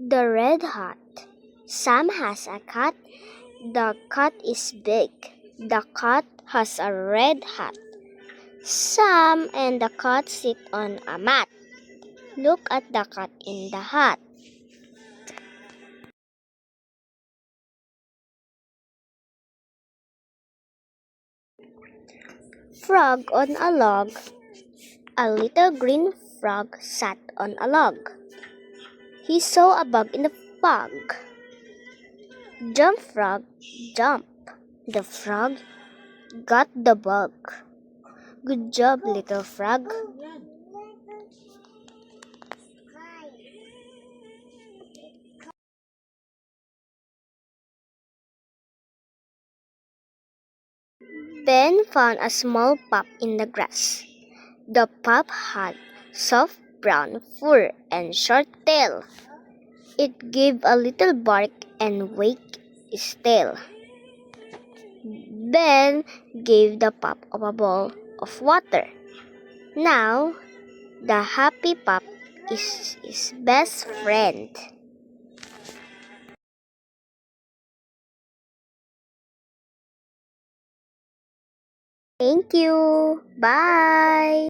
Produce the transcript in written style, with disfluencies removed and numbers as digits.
The Red Hat. Sam has a cat. The cat is big. The cat has a red hat. Sam and the cat sit on a mat. Look at the cat in the hat. Frog on a log. A little green frog sat on a log. He saw a bug in the fog. Jump, frog, jump. The frog got the bug. Good job, little frog. Ben found a small pup in the grass. The pup had soft brown fur and short tail. It gave a little bark and wagged its tail. Ben gave the pup a bowl of water. Now, the happy pup is his best friend. Thank you. Bye.